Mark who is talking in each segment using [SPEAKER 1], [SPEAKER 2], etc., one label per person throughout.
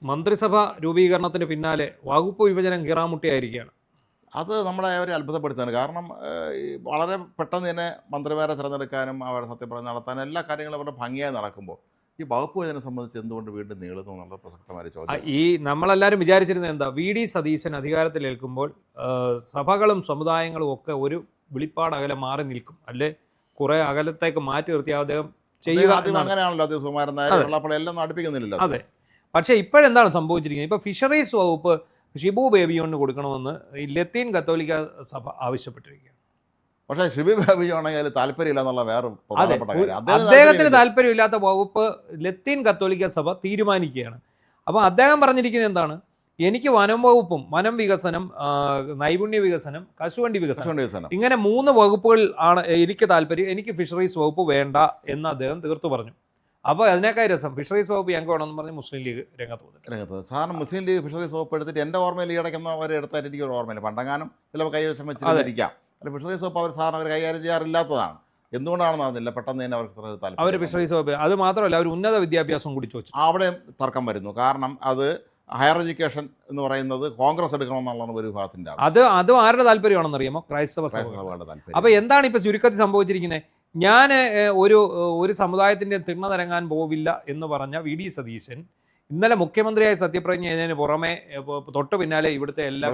[SPEAKER 1] മന്ത്രിസഭ രൂപീകരണത്തിന് പിന്നാലെ വകുപ്പ് വിഭജനം കീറാമുട്ടിയായിരിക്കുകയാണ്.
[SPEAKER 2] അത് നമ്മളെ അവരെ അത്ഭുതപ്പെടുത്തുകയാണ്. കാരണം വളരെ പെട്ടെന്ന് തന്നെ മന്ത്രിമാരെ തിരഞ്ഞെടുക്കാനും അവർ സത്യപ്രതിജ്ഞ നടത്താനും എല്ലാ കാര്യങ്ങളും അവരുടെ ഭംഗിയായി നടക്കുമ്പോൾ ഈ വകുപ്പ് വിഭജനം സംബന്ധിച്ച് എന്തുകൊണ്ട് വീണ്ടും നീളുന്നു എന്നുള്ളത് പ്രസക്തമായ ചോദ്യം.
[SPEAKER 1] ഈ നമ്മളെല്ലാവരും വിചാരിച്ചിരുന്നത് എന്താ, വി ഡി സതീശൻ അധികാരത്തിലേൽക്കുമ്പോൾ സഭകളും സമുദായങ്ങളും ഒക്കെ ഒരു വിളിപ്പാട് അകലെ മാറി നിൽക്കും, അല്ലെ കുറെ അകലത്തേക്ക് മാറ്റി നിർത്തി അദ്ദേഹം ചെയ്യുക.
[SPEAKER 2] അങ്ങനെയാണല്ലോ അദ്ദേഹം സുകുമാരൻ നായർ വെള്ളാപ്പള്ളി എല്ലാം അടുപ്പിക്കുന്നില്ലല്ലോ.
[SPEAKER 1] അതെ, പക്ഷേ ഇപ്പോഴെന്താണ് സംഭവിച്ചിരിക്കുന്നത്? ഇപ്പോൾ ഫിഷറീസ് വകുപ്പ് ഷിബു ബേബിയോണിന് കൊടുക്കണമെന്ന് ഈ ലത്തീൻ കത്തോലിക്ക സഭ ആവശ്യപ്പെട്ടിരിക്കുകയാണ്.
[SPEAKER 2] പക്ഷേ ഷിബു ബേബിയോണെങ്കിൽ താല്പര്യമില്ല എന്നുള്ള വേറെ പ്രധാനപ്പെട്ട കാര്യം.
[SPEAKER 1] അദ്ദേഹത്തിന് താല്പര്യമില്ലാത്ത വകുപ്പ് ലത്തീൻ കത്തോലിക്ക സഭ തീരുമാനിക്കുകയാണ്. അപ്പോൾ അദ്ദേഹം പറഞ്ഞിരിക്കുന്നത് എന്താണ്, എനിക്ക് വനം വകുപ്പും വനം വികസനം, നൈപുണ്യ വികസനം, കശുവണ്ടി വികസനം, ഇങ്ങനെ 3 വകുപ്പുകൾ ആണ് എനിക്ക് താല്പര്യം, എനിക്ക് ഫിഷറീസ് വകുപ്പ് വേണ്ട എന്ന് അദ്ദേഹം തീർത്തു പറഞ്ഞു. അപ്പോൾ അതിനേക്കാൾ രസം ഫിഷറീസ് വകുപ്പ് ഞങ്ങൾക്ക് വേണമെന്ന് പറഞ്ഞ് മുസ്ലിം ലീഗ് രംഗത്ത്.
[SPEAKER 2] സാധാരണ മുസ്ലിം ലീഗ് ഫിഷറീസ് വകുപ്പ് എടുത്തിട്ട് എൻ്റെ ഓർമ്മയിൽ ഈടയ്ക്കുന്നവരെ എടുത്തായിട്ട് എനിക്ക് ഒരു ഓർമ്മയില്ല. പണ്ടെങ്ങാനും ചിലപ്പോൾ കൈവശം വെച്ചിരിക്കാം. അല്ല, ഫിഷറീസ് വകുപ്പ് അവർ സാധാരണ അവർ കൈകാര്യം ചെയ്യാറില്ലാത്തതാണ്. എന്തുകൊണ്ടാണെന്ന് അറിഞ്ഞില്ല, പെട്ടെന്ന് തന്നെ അവർക്ക് താല്പര്യം.
[SPEAKER 1] അവർ ഫിഷറീസ് വകുപ്പ്, അത് മാത്രമല്ല അവർ ഉന്നത വിദ്യാഭ്യാസം കൂടി ചോദിച്ചു.
[SPEAKER 2] അവിടെ തർക്കം വരുന്നു. കാരണം അത് ഹയർ എഡ്യൂക്കേഷൻ എന്ന് പറയുന്നത് കോൺഗ്രസ് എടുക്കണമെന്നുള്ളതാണ് ഒരു വിഭാഗത്തിൻ്റെ.
[SPEAKER 1] അത് ആരുടെ താല്പര്യമാണെന്ന് അറിയാമോ? ക്രൈസ്തവ സഭകളുടെ താല്പര്യം. അപ്പോൾ എന്താണ് ഇപ്പോൾ ചുരുക്കത്തിൽ സംഭവിച്ചിരിക്കുന്നത്? ഞാൻ ഒരു സമുദായത്തിൻ്റെ തിണ്ണ നിരങ്ങാൻ പോവില്ല എന്ന് പറഞ്ഞ വി ഡി സതീശൻ ഇന്നലെ മുഖ്യമന്ത്രിയായി സത്യപ്രതിജ്ഞ ചെയ്തതിന് പുറമെ തൊട്ട് പിന്നാലെ ഇവിടുത്തെ എല്ലാ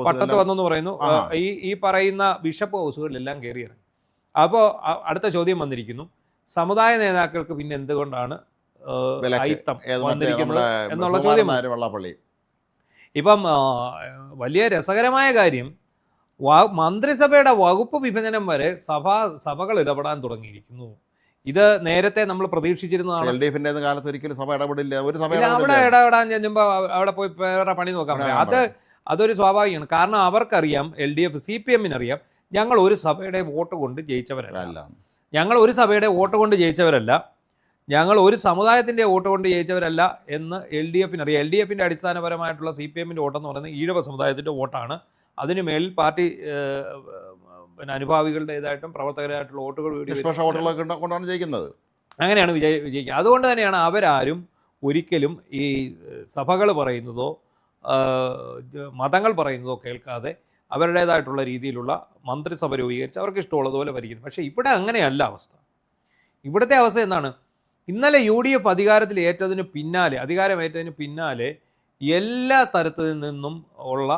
[SPEAKER 1] പട്ടത്ത് വന്നെന്ന് പറയുന്നു. ഈ പറയുന്ന ബിഷപ്പ് ഹൗസുകളിലെല്ലാം കയറിയിറങ്ങി. അപ്പോൾ അടുത്ത ചോദ്യം വന്നിരിക്കുന്നു, സമുദായ നേതാക്കൾക്ക് പിന്നെ എന്തുകൊണ്ടാണ് അയിത്തം വന്നിരിക്കുന്നത് എന്നുള്ള ചോദ്യം. ഇപ്പം വലിയ രസകരമായ കാര്യം, മന്ത്രിസഭയുടെ വകുപ്പ് വിഭജനം വരെ സഭകൾ ഇടപെടാൻ തുടങ്ങിയിരിക്കുന്നു. ഇത് നേരത്തെ നമ്മൾ പ്രതീക്ഷിച്ചിരുന്നതാണ്. അവിടെ ഇടപെടാൻ ചെല്ലുമ്പോൾ അവിടെ പോയി വേറെ പണി നോക്കാൻ പറ്റും. അതൊരു സ്വാഭാവികമാണ്. കാരണം അവർക്കറിയാം, LDF CPM അറിയാം, ഞങ്ങൾ ഒരു സഭയുടെ വോട്ട് കൊണ്ട് ജയിച്ചവരല്ല, ഞങ്ങൾ ഒരു സഭയുടെ വോട്ട് കൊണ്ട് ജയിച്ചവരല്ല, ഞങ്ങൾ ഒരു സമുദായത്തിൻ്റെ വോട്ട് കൊണ്ട് ജയിച്ചവരല്ല എന്ന് LDF അറിയാം. LDF അടിസ്ഥാനപരമായിട്ടുള്ള CPM വോട്ടെന്ന് പറയുന്നത് ഈഴവ സമുദായത്തിൻ്റെ വോട്ടാണ്. അതിനുമേൽ പാർട്ടി അനുഭാവികളുടേതായിട്ടും പ്രവർത്തകരായിട്ടുള്ള വോട്ടുകൾ
[SPEAKER 2] കൊണ്ടാണ് ജയിക്കുന്നത്.
[SPEAKER 1] അങ്ങനെയാണ് വിജയിക്കുക. അതുകൊണ്ട് തന്നെയാണ് അവരാരും ഒരിക്കലും ഈ സഭകൾ പറയുന്നതോ മതങ്ങൾ പറയുന്നതോ കേൾക്കാതെ അവരുടേതായിട്ടുള്ള രീതിയിലുള്ള മന്ത്രിസഭ രൂപീകരിച്ച് അവർക്ക് ഇഷ്ടമുള്ളതുപോലെ ഭരിക്കുന്നു. പക്ഷേ ഇവിടെ അങ്ങനെയല്ല അവസ്ഥ. ഇവിടുത്തെ അവസ്ഥ എന്താണ്? ഇന്നലെ UDF അധികാരമേറ്റതിന് പിന്നാലെ എല്ലാ തരത്തിൽ നിന്നും ഉള്ള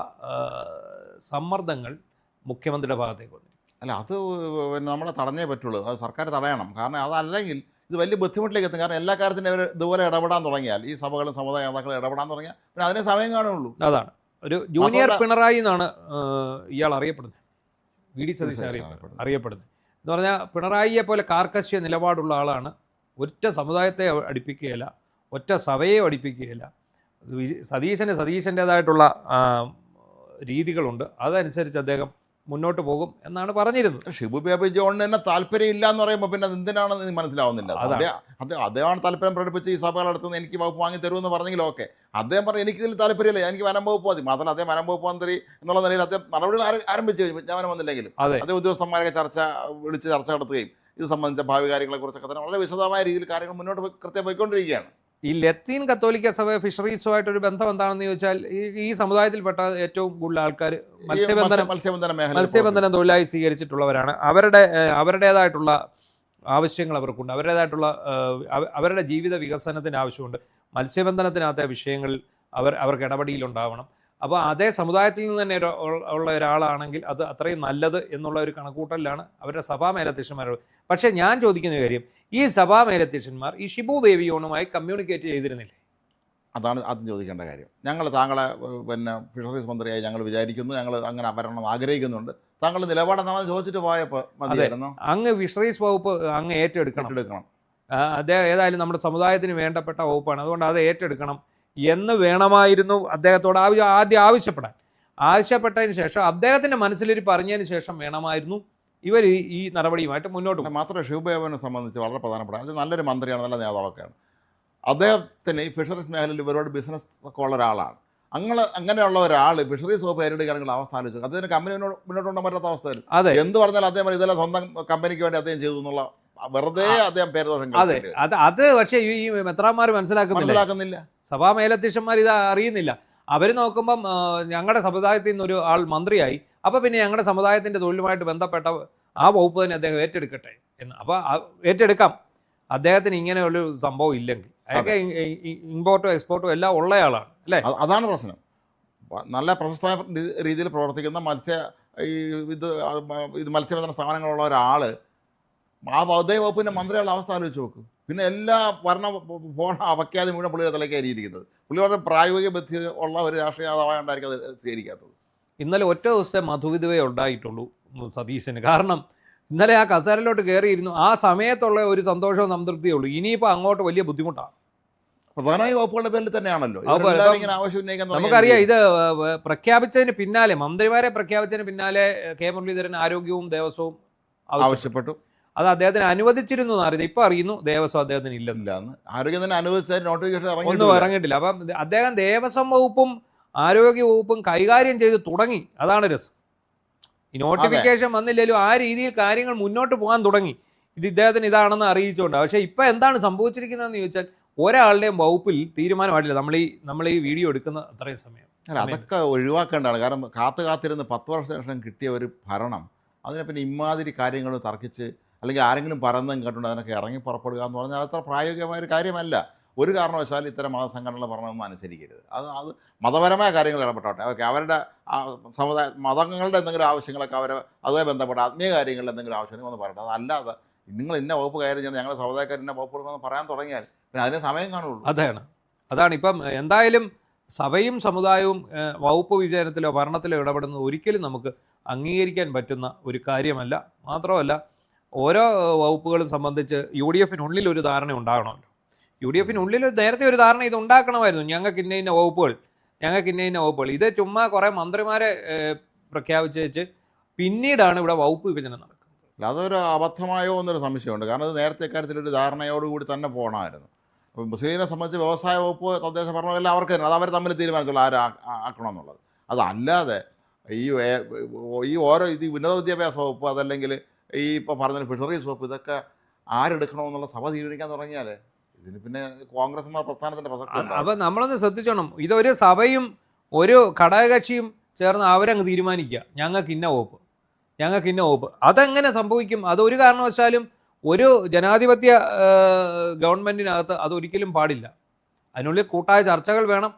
[SPEAKER 1] സമ്മർദ്ദങ്ങൾ മുഖ്യമന്ത്രിയുടെ ഭാഗത്തേക്ക് വന്നു.
[SPEAKER 2] അല്ല, അത് നമ്മളെ തടഞ്ഞേ പറ്റുള്ളൂ. അത് സർക്കാർ തടയണം. കാരണം അതല്ലെങ്കിൽ ഇത് വലിയ ബുദ്ധിമുട്ടിലേക്ക് എത്തും. കാരണം എല്ലാ കാര്യത്തിനും അവർ ഇതുപോലെ ഇടപെടാൻ തുടങ്ങിയാൽ, ഈ സഭകളും സമുദായ നേതാക്കളും ഇടപെടാൻ തുടങ്ങിയാൽ പിന്നെ അതിനെ സമയം കാണുള്ളൂ.
[SPEAKER 1] അതാണ് ഒരു ജൂനിയർ പിണറായി എന്നാണ് ഇയാൾ അറിയപ്പെടുന്നത്, വി ഡി സതീശൻ അറിയപ്പെടുന്നത്. എന്ന് പറഞ്ഞാൽ പിണറായിയെ പോലെ കാർക്കശ്യ നിലപാടുള്ള ആളാണ്. ഒറ്റ സമുദായത്തെ അടുപ്പിക്കുകയില്ല, ഒറ്റ സഭയെ അടുപ്പിക്കുകയില്ല. സതീശൻ്റേതായിട്ടുള്ള രീതികളുണ്ട്, അതനുസരിച്ച് അദ്ദേഹം മുന്നോട്ട് പോകും എന്നാണ് പറഞ്ഞിരുന്നത്.
[SPEAKER 2] ഷിബു ബേബി ജോണിന് തന്നെ താല്പര്യം ഇല്ല എന്ന് പറയുമ്പോൾ പിന്നെ എന്തിനാണെന്ന് മനസ്സിലാവുന്നില്ല. അദ്ദേഹമാണ് താല്പര്യം പ്രകടിപ്പിച്ച് ഈ സഭകൾ നടത്തുന്നത്, എനിക്ക് വകുപ്പ് വാങ്ങി തരുമെന്ന് പറഞ്ഞെങ്കിൽ ഓക്കെ. അദ്ദേഹം പറഞ്ഞു എനിക്കിതിൽ താല്പര്യമില്ല, എനിക്ക് വനം വകുപ്പ് മതി. മാത്രമല്ല അദ്ദേഹം വനം വകുപ്പ് മന്ത്രി എന്നുള്ള നിലയിൽ അദ്ദേഹം നടപടികൾ ആരംഭിച്ചു വിജ്ഞാപനം വന്നില്ലെങ്കിലും അദ്ദേഹം ഉദ്യോഗസ്ഥന്മാരൊക്കെ വിളിച്ച് ചർച്ച നടത്തുകയും ഇത് സംബന്ധിച്ച ഭാവി കാര്യങ്ങളെക്കുറിച്ചൊക്കെ തന്നെ വളരെ വിശദമായ രീതിയിൽ കാര്യങ്ങൾ മുന്നോട്ട് കൃത്യം പോയിക്കൊണ്ടിരിക്കുകയാണ്.
[SPEAKER 1] ഈ ലത്തീൻ കത്തോലിക്ക സഭ ഫിഷറീസുമായിട്ടൊരു ബന്ധം എന്താണെന്ന് ചോദിച്ചാൽ, ഈ സമുദായത്തിൽപ്പെട്ട ഏറ്റവും കൂടുതൽ ആൾക്കാർ മത്സ്യബന്ധനം തൊഴിലായി സ്വീകരിച്ചിട്ടുള്ളവരാണ്. അവരുടേതായിട്ടുള്ള ആവശ്യങ്ങൾ അവർക്കുണ്ട്, അവരുടെ ജീവിത വികസനത്തിന് ആവശ്യമുണ്ട്. മത്സ്യബന്ധനത്തിനകത്തെ വിഷയങ്ങളിൽ അവർക്ക് ഇടപെടലുണ്ടാവണം. അപ്പോൾ അതേ സമുദായത്തിൽ നിന്ന് തന്നെ ഉള്ള ഒരാളാണെങ്കിൽ അത് അത്രയും നല്ലത് എന്നുള്ള ഒരു കണക്കൂട്ടലിലാണ് അവരുടെ സഭാ മേലധ്യക്ഷന്മാരോട്. പക്ഷേ ഞാൻ ചോദിക്കുന്ന കാര്യം, ഈ സഭാ മേലധ്യക്ഷന്മാർ ഈ ഷിബു ബേബിയോണുമായി കമ്മ്യൂണിക്കേറ്റ് ചെയ്തിരുന്നില്ലേ?
[SPEAKER 2] അതാണ് ആദ്യം ചോദിക്കേണ്ട കാര്യം. താങ്കളെ ഫിഷറീസ് മന്ത്രിയായി ഞങ്ങൾ വിചാരിക്കുന്നു, ഞങ്ങൾ അങ്ങനെ വരണം ആഗ്രഹിക്കുന്നുണ്ട്, താങ്കളുടെ നിലപാടെന്താണെന്ന് ചോദിച്ചിട്ട് പോയപ്പോൾ മതിയായിരുന്നു.
[SPEAKER 1] അങ്ങ് ഫിഷറീസ് വകുപ്പ് അങ്ങ് ഏറ്റെടുക്കണം. അദ്ദേഹം ഏതായാലും നമ്മുടെ സമുദായത്തിന് വേണ്ടപ്പെട്ട വകുപ്പാണ്, അതുകൊണ്ട് അത് ഏറ്റെടുക്കണം എന്ന് വേണമായിരുന്നു അദ്ദേഹത്തോട് ആദ്യം ആവശ്യപ്പെട്ടതിന് ശേഷം, അദ്ദേഹത്തിൻ്റെ മനസ്സിലൊരു പറഞ്ഞതിന് ശേഷം വേണമായിരുന്നു ഇവർ ഈ നടപടിയുമായിട്ട് മുന്നോട്ട് പോകും.
[SPEAKER 2] മാത്രമേ ഷിബു ബേബിനെ സംബന്ധിച്ച് വളരെ പ്രധാനപ്പെട്ട, അത് നല്ലൊരു മന്ത്രിയാണ്, നല്ല നേതാവൊക്കെയാണ്. അദ്ദേഹത്തിന് ഈ ഫിഷറീസ് മേഖലയിൽ ഇവരോട് ബിസിനസ് ഒക്കെ ഉള്ള ഒരാളാണ്. അങ്ങനെയുള്ള ഒരാൾ ഫിഷറീസ് വകുപ്പ് ഏറ്റെടുക്കുകയാണെങ്കിൽ അവസ്ഥ ആലോചിച്ചു. അദ്ദേഹത്തിന് കമ്പനി മുന്നോട്ട് കൊണ്ടുപോകാൻ പറ്റാത്ത അവസ്ഥ വരും. എന്ത് പറഞ്ഞാൽ അദ്ദേഹം ഇതെല്ലാം സ്വന്തം കമ്പനിക്ക് വേണ്ടി അദ്ദേഹം ചെയ്തു എന്നുള്ള വെറുതെ അദ്ദേഹം പേരുദോഷം.
[SPEAKER 1] അത് പക്ഷേ ഈ മെത്രാന്മാർ മനസ്സിലാക്കുന്നില്ല. സഭാ മേലധ്യക്ഷന്മാർ ഇത് അറിയുന്നില്ല. അവർ നോക്കുമ്പം ഞങ്ങളുടെ സമുദായത്തിൽ നിന്നൊരു ആൾ മന്ത്രിയായി, അപ്പോൾ പിന്നെ ഞങ്ങളുടെ സമുദായത്തിൻ്റെ തൊഴിലുമായിട്ട് ബന്ധപ്പെട്ട ആ വകുപ്പ് തന്നെ അദ്ദേഹം ഏറ്റെടുക്കട്ടെ എന്ന്. അപ്പോൾ ഏറ്റെടുക്കാം, അദ്ദേഹത്തിന് ഇങ്ങനെയുള്ളൊരു സംഭവം ഇല്ലെങ്കിൽ. അതൊക്കെ ഇമ്പോർട്ടും എക്സ്പോർട്ടും എല്ലാം ഉള്ളയാളാണ് അല്ലേ.
[SPEAKER 2] അതാണ് പ്രശ്നം. നല്ല പ്രശസ്ത രീതിയിൽ പ്രവർത്തിക്കുന്ന മത്സ്യബന്ധന സ്ഥാപനങ്ങളുള്ള ഒരാൾ ആ അതേ വകുപ്പിൻ്റെ മന്ത്രിയുള്ള അവസ്ഥ ആലോചിച്ച് നോക്കും. പിന്നെ എല്ലാ പോണ അവയ്ക്കാതെ മുഴുവൻ പുള്ളിയുടെ തലയ്ക്ക് അരിയിരിക്കുന്നത്. പുള്ളി വളരെ പ്രായോഗിക ബുദ്ധി ഉള്ള ഒരു രാഷ്ട്രീയ നേതാവായോണ്ടായിരിക്കും അത് സ്വീകരിക്കാത്തത്.
[SPEAKER 1] ഇന്നലെ ഒറ്റ ദിവസത്തെ മധുവിധവേ ഉണ്ടായിട്ടുള്ളൂ സതീശന്. കാരണം ഇന്നലെ ആ കസേരയിലോട്ട് കയറിയിരുന്നു, ആ സമയത്തുള്ള ഒരു സന്തോഷവും സംതൃപ്തിയേ ഉള്ളൂ. ഇനിയിപ്പോൾ അങ്ങോട്ട് വലിയ ബുദ്ധിമുട്ടാണ്.
[SPEAKER 2] പ്രധാനമായി വകുപ്പുകളുടെ പേരിൽ തന്നെയാണല്ലോ ഇങ്ങനെ ആവശ്യം ഉന്നയിക്കാൻ.
[SPEAKER 1] നമുക്കറിയാം, ഇത് പ്രഖ്യാപിച്ചതിന് പിന്നാലെ, മന്ത്രിമാരെ പ്രഖ്യാപിച്ചതിന് പിന്നാലെ കെ മുരളീധരൻ ആരോഗ്യവും ദേവസ്വവും
[SPEAKER 2] ആവശ്യപ്പെട്ടു.
[SPEAKER 1] അത് അദ്ദേഹത്തിന് അനുവദിച്ചിരുന്നു എന്ന് അറിയുന്നത്. ഇപ്പൊ അറിയുന്നു ദേവസ്വം അദ്ദേഹത്തിന് ഇല്ലെന്ന്.
[SPEAKER 2] ആരോഗ്യം തന്നെ അനുവദിച്ച നോട്ടിഫിക്കേഷൻ
[SPEAKER 1] ഒന്നും ഇറങ്ങിയിട്ടില്ല. അപ്പം അദ്ദേഹം ദേവസ്വം വകുപ്പും ആരോഗ്യ വകുപ്പും കൈകാര്യം ചെയ്ത് തുടങ്ങി. അതാണ് രസം. ഈ നോട്ടിഫിക്കേഷൻ വന്നില്ലെങ്കിലും ആ രീതിയിൽ കാര്യങ്ങൾ മുന്നോട്ട് പോകാൻ തുടങ്ങി. ഇത് ഇദ്ദേഹത്തിന് ഇതാണെന്ന് അറിയിച്ചുകൊണ്ട്. പക്ഷേ ഇപ്പം എന്താണ് സംഭവിച്ചിരിക്കുന്നതെന്ന് ചോദിച്ചാൽ ഒരാളുടെയും വകുപ്പിൽ തീരുമാനമായിട്ടില്ല. നമ്മൾ ഈ വീഡിയോ എടുക്കുന്ന അത്രയും സമയം.
[SPEAKER 2] അല്ല, അതൊക്കെ ഒഴിവാക്കേണ്ടതാണ്. കാരണം കാത്തിരുന്ന് 10 വർഷത്തിന് ശേഷം കിട്ടിയ ഒരു ഭരണം, അതിനെ പിന്നെ ഇമാതിരി കാര്യങ്ങൾ തർക്കിച്ച് അല്ലെങ്കിൽ ആരെങ്കിലും പറയുന്നതും കേട്ടുകൊണ്ട് അതിനൊക്കെ ഇറങ്ങി പുറപ്പെടുക എന്ന് പറഞ്ഞാൽ അത്ര പ്രായോഗികമായ ഒരു കാര്യമല്ല. ഒരു കാരണവശാലും ഇത്തരം മതസംഘടനകൾ പറഞ്ഞതൊന്നും അനുസരിക്കരുത്. അത് മതപരമായ കാര്യങ്ങൾ ഇടപെട്ടോട്ടെ. ഓക്കെ, അവരുടെ സമുദായ മതങ്ങളുടെ എന്തെങ്കിലും ആവശ്യങ്ങളൊക്കെ അതുമായി ബന്ധപ്പെട്ട ആത്മീയ കാര്യങ്ങളിൽ എന്തെങ്കിലും ആവശ്യങ്ങൾ ഒന്ന് പറയട്ടെ. അതല്ലാതെ നിങ്ങൾ ഇന്ന വകുപ്പ് കയറി ചെയ്യണം, ഞങ്ങളുടെ സമുദായക്കാർ ഇന്ന വകുപ്പ് കൊടുക്കണമെന്ന് പറയാൻ തുടങ്ങിയാൽ പിന്നെ അതിന് സമയം കാണുള്ളൂ.
[SPEAKER 1] അതാണ് ഇപ്പം എന്തായാലും സഭയും സമുദായവും വകുപ്പ് വിഭജനത്തിലോ ഭരണത്തിലോ ഇടപെടുന്നത് ഒരിക്കലും നമുക്ക് അംഗീകരിക്കാൻ പറ്റുന്ന ഒരു കാര്യമല്ല. മാത്രമല്ല, ഓരോ വകുപ്പുകളും സംബന്ധിച്ച് UDFനുള്ളിൽ ഒരു ധാരണ ഉണ്ടാകണമല്ലോ. UDFനുള്ളിൽ നേരത്തെ ഒരു ധാരണ ഇത് ഉണ്ടാക്കണമായിരുന്നു. ഞങ്ങൾക്ക് ഇന്ന വകുപ്പുകൾ. ഇത് ചുമ്മാ കുറേ മന്ത്രിമാരെ പ്രഖ്യാപിച്ച് വെച്ച് പിന്നീടാണ് ഇവിടെ വകുപ്പ് വിഭജനം നടക്കുന്നത്.
[SPEAKER 2] അതൊരു അബദ്ധമായോ എന്നൊരു സംശയമുണ്ട്. കാരണം അത് നേരത്തെ കാര്യത്തിലൊരു ധാരണയോടുകൂടി തന്നെ പോകണമായിരുന്നു. അപ്പോൾ മുസ്ലിമിനെ സംബന്ധിച്ച് വ്യവസായ വകുപ്പ്, തദ്ദേശ ഭരണം എല്ലാം അവർക്ക് തന്നെ, അത് അവർ തമ്മിൽ തീരുമാനിച്ചുള്ളൂ ആക്കണമെന്നുള്ളത്. അതല്ലാതെ ഈ ഓരോ ഉന്നത വിദ്യാഭ്യാസ വകുപ്പ്, അതല്ലെങ്കിൽ ഈ ഇപ്പോൾ പറഞ്ഞ ഫിഷറീസ് വകുപ്പ്, ഇതൊക്കെ ആരെടുക്കണമെന്നുള്ള സഭ തീരുമാനിക്കാൻ തുടങ്ങിയാൽ ഇതിന് പിന്നെ കോൺഗ്രസ് എന്ന പ്രസ്ഥാനത്തിൻ്റെ പ്രസക്തി.
[SPEAKER 1] അപ്പോൾ നമ്മളൊന്ന് ശ്രദ്ധിച്ചോണം, ഇതൊരു സഭയും ഒരു ഘടകകക്ഷിയും ചേർന്ന് അവരങ്ങ് തീരുമാനിക്കുക ഞങ്ങൾക്ക് ഇന്ന വകുപ്പ്. അതെങ്ങനെ സംഭവിക്കും? അതൊരു കാരണവശാലും ഒരു ജനാധിപത്യ ഗവൺമെൻറ്റിനകത്ത് അതൊരിക്കലും പാടില്ല. അതിനുള്ളിൽ കൂട്ടായ ചർച്ചകൾ വേണം.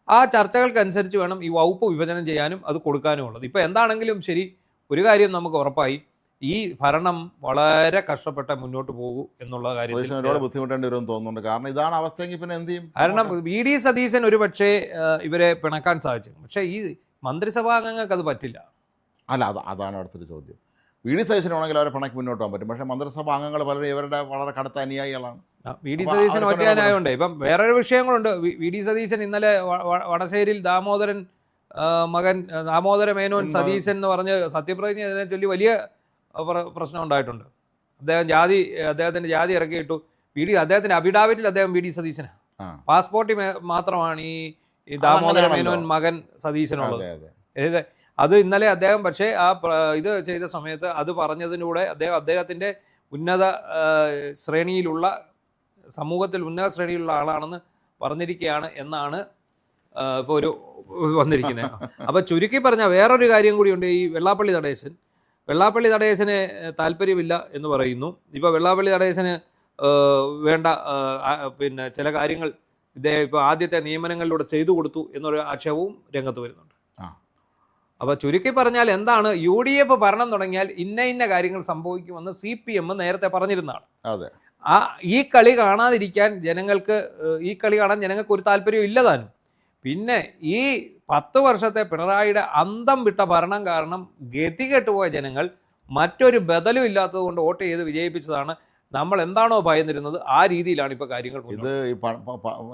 [SPEAKER 1] ആ ചർച്ചകൾക്കനുസരിച്ച് വേണം ഈ വകുപ്പ് വിഭജനം ചെയ്യാനും അത് കൊടുക്കാനും ഉള്ളത്. ഇപ്പോൾ എന്താണെങ്കിലും ശരി, ഒരു കാര്യം നമുക്ക് ഉറപ്പായി, ഈ ഭരണം വളരെ കഷ്ടപ്പെട്ട മുന്നോട്ട് പോകും എന്നുള്ള കാര്യം
[SPEAKER 2] ബുദ്ധിമുട്ടേണ്ടി വരും തോന്നുന്നുണ്ട്. കാരണം ഇതാണ് അവസ്ഥയെങ്കിൽ പിന്നെ എന്ത് ചെയ്യും?
[SPEAKER 1] കാരണം VD സതീശൻ ഒരു പക്ഷേ ഇവരെ പിണക്കാൻ സാധിച്ചു. പക്ഷേ ഈ മന്ത്രിസഭാംഗങ്ങൾക്ക് അത് പറ്റില്ല.
[SPEAKER 2] അല്ല, അതാണ് അടുത്തൊരു ചോദ്യം. VD സതീശനാണെങ്കിൽ അവരെ പിണക്കി മുന്നോട്ട് പോകാൻ പറ്റും. പക്ഷേ മന്ത്രിസഭാ അംഗങ്ങൾ പലരും ഇവരുടെ വളരെ കടുത്ത അനുയായികളാണ്.
[SPEAKER 1] VD സതീശൻ ഒറ്റയാനായതുകൊണ്ട് ഇപ്പം വേറൊരു വിഷയങ്ങളുണ്ട്. VD സതീശൻ ഇന്നലെ വടശ്ശേരിയിൽ ദാമോദര മേനോൻ സതീശൻ എന്ന് പറഞ്ഞ് സത്യപ്രതിജ്ഞ ഇതിനെ ചൊല്ലി വലിയ പ്രശ്നം ഉണ്ടായിട്ടുണ്ട്. അദ്ദേഹത്തിൻ്റെ ജാതി ഇറക്കിയിട്ടു. അദ്ദേഹത്തിൻ്റെ അഫിഡാവിറ്റിൽ അദ്ദേഹം VD സതീശനാണ്. പാസ്പോർട്ടിൽ മാത്രമാണ് ഈ ദാമോദര മേനോൻ മകൻ സതീശനുള്ളത്. അത് ഇന്നലെ അദ്ദേഹം പക്ഷേ ഇത് ചെയ്ത സമയത്ത് അത് പറഞ്ഞതിലൂടെ അദ്ദേഹത്തിൻ്റെ സമൂഹത്തിൽ ഉന്നത ശ്രേണിയിലുള്ള ആളാണെന്ന് പറഞ്ഞിരിക്കുകയാണ് എന്നാണ് ഇപ്പോൾ ഒരു വന്നിരിക്കുന്നത്. അപ്പോൾ ചുരുക്കി പറഞ്ഞാൽ വേറൊരു കാര്യം കൂടിയുണ്ട്. ഈ വെള്ളാപ്പള്ളി നടേശന് താല്പര്യമില്ല എന്ന് പറയുന്നു. ഇപ്പോൾ വെള്ളാപ്പള്ളി നടേശന് വേണ്ട പിന്നെ ചില കാര്യങ്ങൾ ഇദ്ദേഹം ഇപ്പോൾ ആദ്യത്തെ നിയമനങ്ങളിലൂടെ ചെയ്തു കൊടുത്തു എന്നൊരു ആക്ഷേപവും രംഗത്ത് വരുന്നുണ്ട്. അപ്പോൾ ചുരുക്കി പറഞ്ഞാൽ എന്താണ്, UDF ഭരണം തുടങ്ങിയാൽ ഇന്ന കാര്യങ്ങൾ സംഭവിക്കുമെന്ന് CPM നേരത്തെ പറഞ്ഞിരുന്നതാണ്. ഈ കളി കാണാൻ ജനങ്ങൾക്ക് ഒരു താല്പര്യവും ഇല്ലതാനും. പിന്നെ ഈ 10 വർഷത്തെ പിണറായിയുടെ അന്തം വിട്ട ഭരണം കാരണം ഗതികെട്ടുപോയ ജനങ്ങൾ മറ്റൊരു ബദലും ഇല്ലാത്തത് കൊണ്ട് വോട്ട് ചെയ്ത് വിജയിപ്പിച്ചതാണ്. നമ്മൾ എന്താണോ ഭയന്നിരുന്നത് ആ രീതിയിലാണ് ഇപ്പോൾ കാര്യങ്ങൾ.
[SPEAKER 2] ഇത്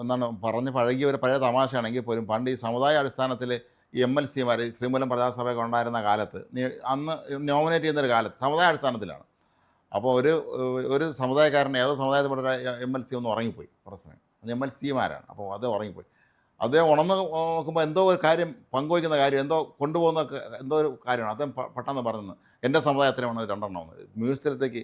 [SPEAKER 2] എന്താണ് പറഞ്ഞ് പഴകിയ ഒരു പഴയ തമാശയാണെങ്കിൽ പോലും പണ്ട് ഈ സമുദായ അടിസ്ഥാനത്തിൽ ഈ MLC-മാർ ശ്രീമൂലം പ്രജാസഭയൊക്കെ ഉണ്ടായിരുന്ന കാലത്ത്, അന്ന് നോമിനേറ്റ് ചെയ്യുന്നൊരു കാലത്ത് സമുദായ അടിസ്ഥാനത്തിലാണ്. അപ്പോൾ ഒരു സമുദായക്കാരനെ ഏതോ സമുദായത്തിൽപ്പെട്ട MLC ഒന്ന് ഉറങ്ങിപ്പോയി പ്രശ്നം. അത് MLC-മാരാണ്. അപ്പോൾ അത് ഉറങ്ങിപ്പോയി. അദ്ദേഹം ഉണർന്ന് നോക്കുമ്പോൾ എന്തോ ഒരു കാര്യം പങ്കുവയ്ക്കുന്ന കാര്യം, എന്തോ ഒരു കാര്യമാണ് അദ്ദേഹം പെട്ടെന്ന് പറഞ്ഞത്. എൻ്റെ സമുദായത്തിന് വേണം 2 മ്യൂസിയത്തിലേക്ക്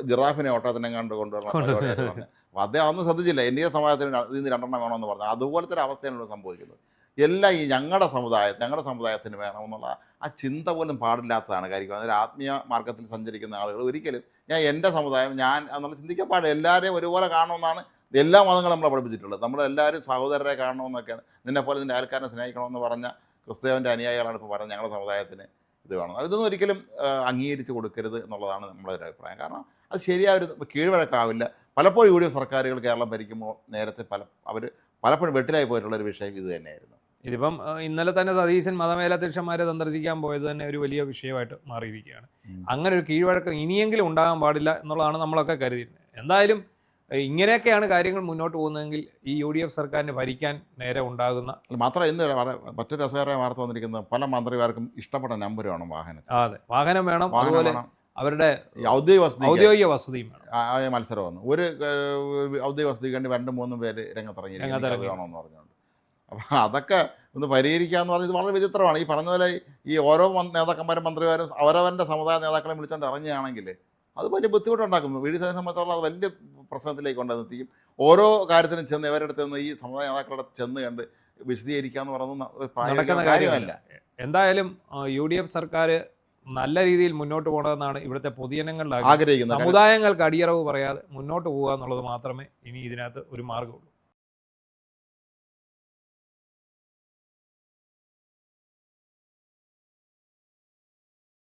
[SPEAKER 2] ജിറാഫിനെ ഓട്ടത്തിനെ കണ്ട് കൊണ്ടുവരണം പരിപാടിയായിട്ട് പറഞ്ഞത്. അപ്പോൾ അദ്ദേഹം അന്ന് ശ്രദ്ധിച്ചില്ല എൻ ഡി എ സമുദായത്തിന് ഇതിന് 2 വേണമെന്ന് പറഞ്ഞു. അതുപോലത്തെ ഒരു അവസ്ഥയാണ് സംഭവിക്കുന്നത്. എല്ലാം ഈ ഞങ്ങളുടെ സമുദായത്തിന് വേണമെന്നുള്ള ആ ചിന്ത പോലും പാടില്ലാത്തതാണ് കാര്യം. അതൊരു ആത്മീയ മാർഗത്തിൽ സഞ്ചരിക്കുന്ന ആളുകൾ ഒരിക്കലും എൻ്റെ സമുദായം എന്നുള്ള ചിന്തിക്കാൻ പാടില്ല. എല്ലാവരെയും ഒരുപോലെ കാണണമെന്നാണ് എല്ലാ മതങ്ങളും നമ്മളെ പഠിപ്പിച്ചിട്ടുള്ളത്. നമ്മളെല്ലാവരും സഹോദരരെ കാണണമെന്നൊക്കെയാണ്. നിന്നെപ്പോലെ നിൻ്റെ അയൽക്കാരനെ സ്നേഹിക്കണമെന്ന് പറഞ്ഞ ക്രിസ്തുവിൻ്റെ അനുയായികളാണ് ഇപ്പോൾ പറഞ്ഞത് ഞങ്ങളുടെ സമുദായത്തിന് ഇത് വേണം. ഇതൊന്നും ഒരിക്കലും അംഗീകരിച്ച് കൊടുക്കരുത് എന്നുള്ളതാണ് നമ്മുടെ ഒരു അഭിപ്രായം. കാരണം അത് ശരിയായ ഒരു കീഴ്വഴക്കാവില്ല. പലപ്പോഴും യു.ഡി.എഫ് സർക്കാരുകൾ കേരളം ഭരിക്കുമ്പോൾ നേരത്തെ അവർ പലപ്പോഴും വെട്ടിലായി പോയിട്ടുള്ളൊരു വിഷയം ഇത് തന്നെയായിരുന്നു.
[SPEAKER 1] ഇതിപ്പം ഇന്നലെ തന്നെ സതീശൻ മതമേലധ്യക്ഷന്മാരെ സന്ദർശിക്കാൻ പോയത് തന്നെ ഒരു വലിയ വിഷയമായിട്ട് മാറിയിരിക്കുകയാണ്. അങ്ങനെ ഒരു കീഴ്വഴക്കം ഇനിയെങ്കിലും ഉണ്ടാകാൻ പാടില്ല എന്നുള്ളതാണ് നമ്മളൊക്കെ കരുതിയിരുന്നത്. എന്തായാലും ഇങ്ങനെയൊക്കെയാണ് കാര്യങ്ങൾ മുന്നോട്ട് പോകുന്നതെങ്കിൽ ഈ യു.ഡി.എഫ് സർക്കാരിന് ഭരിക്കാൻ നേരെ ഉണ്ടാകുന്ന
[SPEAKER 2] മാത്രമല്ല ഇന്ന് മറ്റൊരു രസകരമായ വാർത്ത വന്നിരിക്കുന്നത് പല മന്ത്രിമാർക്കും ഇഷ്ടപ്പെട്ട നമ്പർ വേണം വാഹനം.
[SPEAKER 1] അതെ, വാഹനം വേണം, അതുപോലെ അവരുടെ
[SPEAKER 2] ഔദ്യോഗിക
[SPEAKER 1] വസതിയും
[SPEAKER 2] വേണം. മത്സരം വന്നു ഒരു ഔദ്യോഗിക വസതിക്ക് വേണ്ടി 2-3 പേര് രംഗത്തിറങ്ങിയിരിക്കണമെന്ന് പറഞ്ഞുകൊണ്ട്. അപ്പം അതൊക്കെ ഒന്ന് പരിഹരിക്കാമെന്ന് പറഞ്ഞത് വളരെ വിചിത്രമാണ്. ഈ പറഞ്ഞ പോലെ ഈ ഓരോ നേതാക്കന്മാരും മന്ത്രിമാരും അവരവൻ്റെ സമുദായ നേതാക്കളെ വിളിച്ചുകൊണ്ട് ഇറങ്ങുകയാണെങ്കിൽ അത് വലിയ ബുദ്ധിമുട്ടുണ്ടാക്കും. വി.ഡി. സതീശനെ സംബന്ധിച്ചിടത്തോളം അത് വലിയ പ്രശ്നത്തിലേക്ക് കൊണ്ടെത്തിക്കും. ഓരോ കാര്യത്തിനും ചെന്ന് ഇവരുടെ അടുത്ത് നിന്ന് ഈ സമുദായ നേതാക്കളുടെ ചെന്ന് കണ്ട് വിശദീകരിക്കുക എന്ന് പറയുന്നത് കാര്യമല്ല.
[SPEAKER 1] എന്തായാലും യു.ഡി.എഫ് സർക്കാർ നല്ല രീതിയിൽ മുന്നോട്ട് പോകണമെന്നാണ് ഇവിടുത്തെ പൊതുജനങ്ങളുടെ
[SPEAKER 2] ആഗ്രഹിക്കുന്നത്.
[SPEAKER 1] സമുദായങ്ങൾക്ക് അടിയറവ് പറയാതെ മുന്നോട്ട് പോകുക എന്നുള്ളത് മാത്രമേ ഇനി ഇതിനകത്ത് ഒരു മാർഗ്ഗമുള്ളൂ.